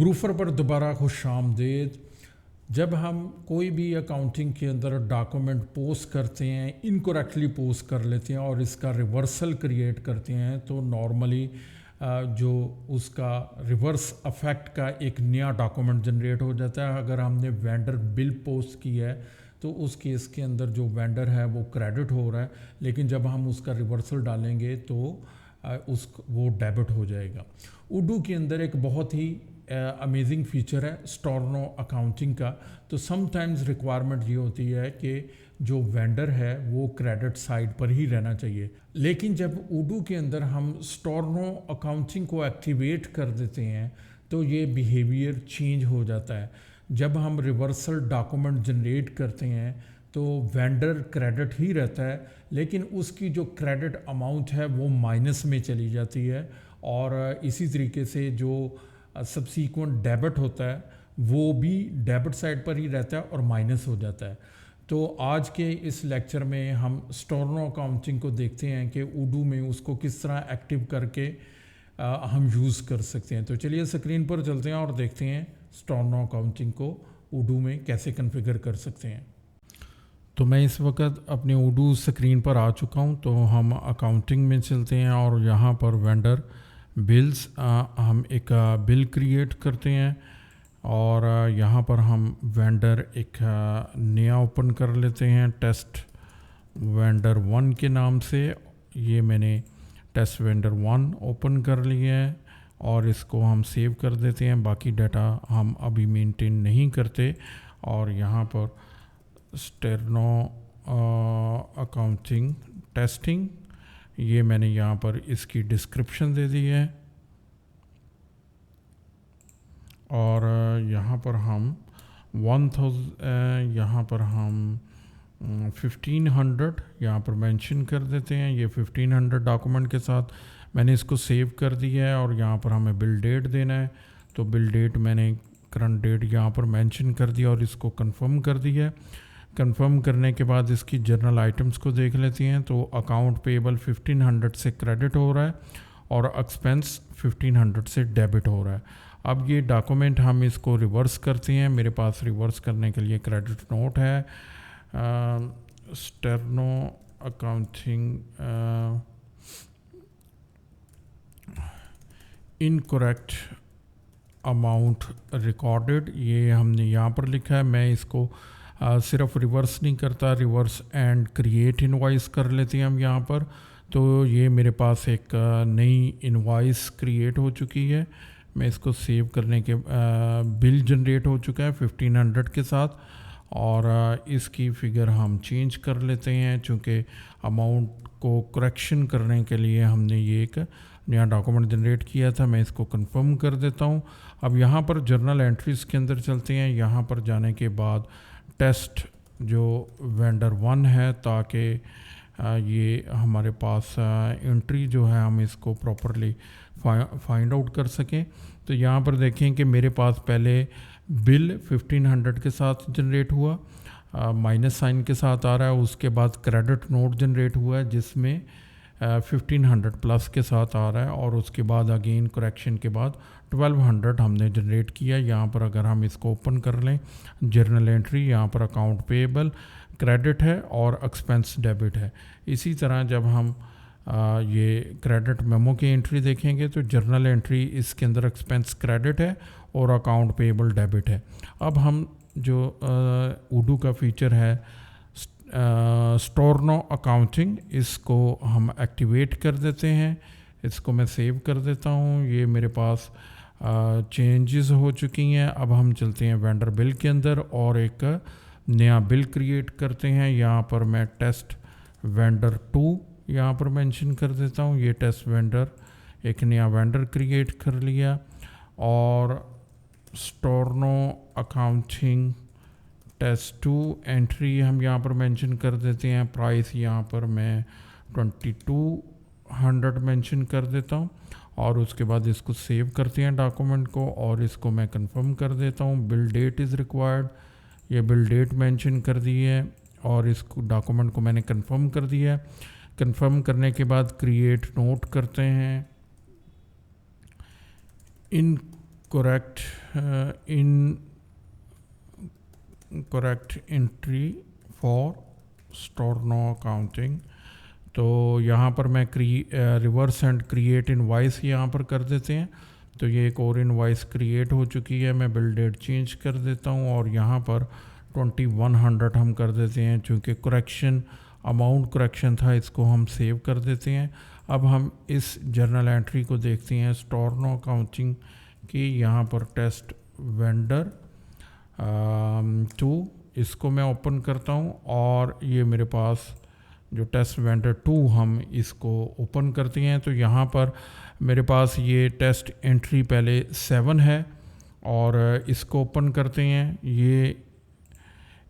ग्रूफर पर दोबारा खुश आमदीद। जब हम कोई भी अकाउंटिंग के अंदर डॉक्यूमेंट पोस्ट करते हैं, इनकरेक्टली पोस्ट कर लेते हैं और इसका रिवर्सल क्रिएट करते हैं, तो नॉर्मली जो उसका रिवर्स अफेक्ट का एक नया डॉक्यूमेंट जनरेट हो जाता है। अगर हमने वेंडर बिल पोस्ट की है तो उस केस के अंदर जो वेंडर है वो क्रेडिट हो रहा है, लेकिन जब हम उसका रिवर्सल डालेंगे तो वो डेबिट हो जाएगा। उडू के अंदर एक बहुत ही अमेजिंग फीचर है स्टोरनो अकाउंटिंग का। तो समटाइम्स रिक्वायरमेंट ये होती है कि जो वेंडर है वो क्रेडिट साइड पर ही रहना चाहिए, लेकिन जब उडू के अंदर हम स्टोरनो अकाउंटिंग को एक्टिवेट कर देते हैं तो ये बिहेवियर चेंज हो जाता है। जब हम रिवर्सल डॉक्यूमेंट जनरेट करते हैं तो वेंडर क्रेडिट ही रहता है, लेकिन उसकी जो क्रेडिट अमाउंट है वो माइनस में चली जाती है, और इसी तरीके से जो सब्सीक्वेंट डेबिट होता है वो भी डेबिट साइड पर ही रहता है और माइनस हो जाता है। तो आज के इस लेक्चर में हम स्टोरनो अकाउंटिंग को देखते हैं कि उडू में उसको किस तरह एक्टिव करके हम यूज़ कर सकते हैं। तो चलिए स्क्रीन पर चलते हैं और देखते हैं स्टोरनो अकाउंटिंग को उडू में कैसे कॉन्फ़िगर कर सकते हैं। तो मैं इस वक्त अपने उडू स्क्रीन पर आ चुका हूं। तो हम अकाउंटिंग में चलते हैं और यहाँ पर वेंडर बिल्स हम एक बिल क्रिएट करते हैं और यहाँ पर हम वेंडर एक नया ओपन कर लेते हैं टेस्ट वेंडर 1 के नाम से। ये मैंने टेस्ट वेंडर 1 ओपन कर लिया है और इसको हम सेव कर देते हैं। बाकी डाटा हम अभी मेंटेन नहीं करते। और यहाँ पर स्टोरनो अकाउंटिंग टेस्टिंग, ये मैंने यहाँ पर इसकी डिस्क्रिप्शन दे दी है और यहाँ पर हम 1000 यहाँ पर हम 1500 यहाँ पर मेंशन कर देते हैं। ये 1500 डॉक्यूमेंट के साथ मैंने इसको सेव कर दिया है और यहाँ पर हमें बिल डेट देना है। तो बिल डेट मैंने करंट डेट यहाँ पर मेंशन कर दिया और इसको कंफर्म कर दिया है। कंफर्म करने के बाद इसकी जर्नल आइटम्स को देख लेते हैं। तो अकाउंट पेबल 1500 से क्रेडिट हो रहा है और एक्सपेंस 1500 से डेबिट हो रहा है। अब ये डॉक्यूमेंट हम इसको रिवर्स करते हैं। मेरे पास रिवर्स करने के लिए क्रेडिट नोट है। स्टोरनो अकाउंटिंग इनकरेक्ट अमाउंट रिकॉर्डेड, ये हमने यहाँ पर लिखा है। मैं इसको सिर्फ रिवर्स नहीं करता, रिवर्स एंड क्रिएट इनवॉइस कर लेते हैं हम यहाँ पर। तो ये मेरे पास एक नई इनवॉइस क्रिएट हो चुकी है। मैं इसको सेव करने के बिल जनरेट हो चुका है 1500 के साथ और इसकी फ़िगर हम चेंज कर लेते हैं। चूँकि अमाउंट को करेक्शन करने के लिए हमने ये एक नया डॉक्यूमेंट जनरेट किया था। मैं इसको कंफर्म कर देता हूँ। अब यहाँ पर जर्नल एंट्रीज़ के अंदर चलते हैं। यहाँ पर जाने के बाद टेस्ट जो वेंडर 1 है, ताकि ये हमारे पास एंट्री जो है हम इसको प्रॉपरली फाइंड आउट कर सकें। तो यहाँ पर देखें कि मेरे पास पहले बिल 1500 के साथ जनरेट हुआ, माइनस साइन के साथ आ रहा है। उसके बाद क्रेडिट नोट जनरेट हुआ है जिसमें 1500 प्लस के साथ आ रहा है और उसके बाद अगेन करेक्शन के बाद 1200 हमने जनरेट किया। यहाँ पर अगर हम इसको ओपन कर लें जर्नल एंट्री, यहाँ पर अकाउंट पेएबल क्रेडिट है और एक्सपेंस डेबिट है। इसी तरह जब हम ये क्रेडिट मेमो की एंट्री देखेंगे तो जर्नल एंट्री इसके अंदर एक्सपेंस क्रेडिट है और अकाउंट पेएबल डेबिट है। अब हम जो उडू का फीचर है स्टोरनो अकाउंटिंग, इसको हम एक्टिवेट कर देते हैं। इसको मैं सेव कर देता हूँ। ये मेरे पास चेंजेस हो चुकी हैं। अब हम चलते हैं वेंडर बिल के अंदर और एक नया बिल क्रिएट करते हैं। यहाँ पर मैं टेस्ट वेंडर 2 यहाँ पर मेंशन कर देता हूँ। ये टेस्ट वेंडर एक नया वेंडर क्रिएट कर लिया और स्टोरनो अकाउंटिंग टेस्ट 2 एंट्री हम यहाँ पर मेंशन कर देते हैं। प्राइस यहाँ पर मैं 2200 मेंशन कर देता हूँ और उसके बाद इसको सेव करते हैं डॉक्यूमेंट को और इसको मैं कंफर्म कर देता हूँ। बिल डेट इज़ रिक्वायर्ड, ये बिल डेट मेंशन कर दी है और इस डॉक्यूमेंट को मैंने कंफर्म कर दिया है। कंफर्म करने के बाद क्रिएट नोट करते हैं। Incorrect entry for storno accounting. तो यहाँ पर मैं रिवर्स एंड क्रिएट इनवॉइस यहाँ पर कर देते हैं। तो ये एक और इनवॉइस क्रिएट हो चुकी है। मैं बिल डेट चेंज कर देता हूँ और यहाँ पर 2100 हम कर देते हैं, चूँकि करेक्शन अमाउंट करेक्शन था, इसको हम सेव कर देते हैं। अब हम इस जर्नल एंट्री को देखते हैं स्टोरनो अकाउंटिंग की। यहाँ पर टेस्ट वेंडर 2, इसको मैं ओपन करता हूँ और ये मेरे पास जो टेस्ट वेंडर 2 हम इसको ओपन करते हैं। तो यहाँ पर मेरे पास ये टेस्ट एंट्री पहले 7 है और इसको ओपन करते हैं। ये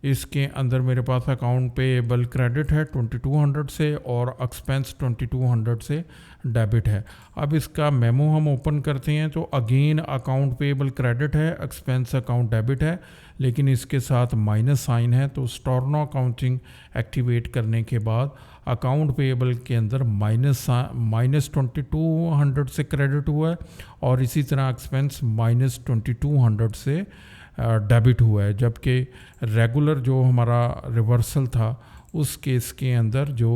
इसके अंदर मेरे पास अकाउंट पेएबल क्रेडिट है 2200 से और एक्सपेंस 2200 से डेबिट है। अब इसका मेमो हम ओपन करते हैं तो अगेन अकाउंट पेएबल क्रेडिट है, एक्सपेंस अकाउंट डेबिट है, लेकिन इसके साथ माइनस साइन है। तो स्टोरनो अकाउंटिंग एक्टिवेट करने के बाद अकाउंट पेएबल के अंदर माइनस 2200 से क्रेडिट हुआ है और इसी तरह एक्सपेंस माइनस 2200 से डेबिट हुआ है। जबकि रेगुलर जो हमारा रिवर्सल था उस केस के अंदर जो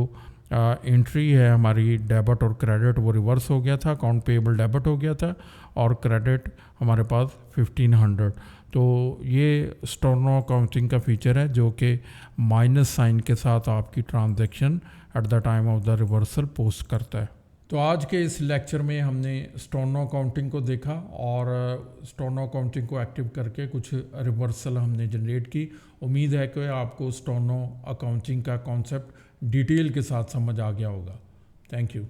एंट्री है हमारी डेबिट और क्रेडिट वो रिवर्स हो गया था, अकाउंट पेएबल डेबिट हो गया था और क्रेडिट हमारे पास 1500। तो ये स्टोरनो अकाउंटिंग का फीचर है जो कि माइनस साइन के साथ आपकी transaction at the time of the reversal post करता है। तो आज के इस लेक्चर में हमने स्टोरनो अकाउंटिंग को देखा और स्टोरनो अकाउंटिंग को एक्टिव करके कुछ रिवर्सल हमने जनरेट की। उम्मीद है कि आपको स्टोरनो अकाउंटिंग का कॉन्सेप्ट डिटेल के साथ समझ आ गया होगा। Thank you.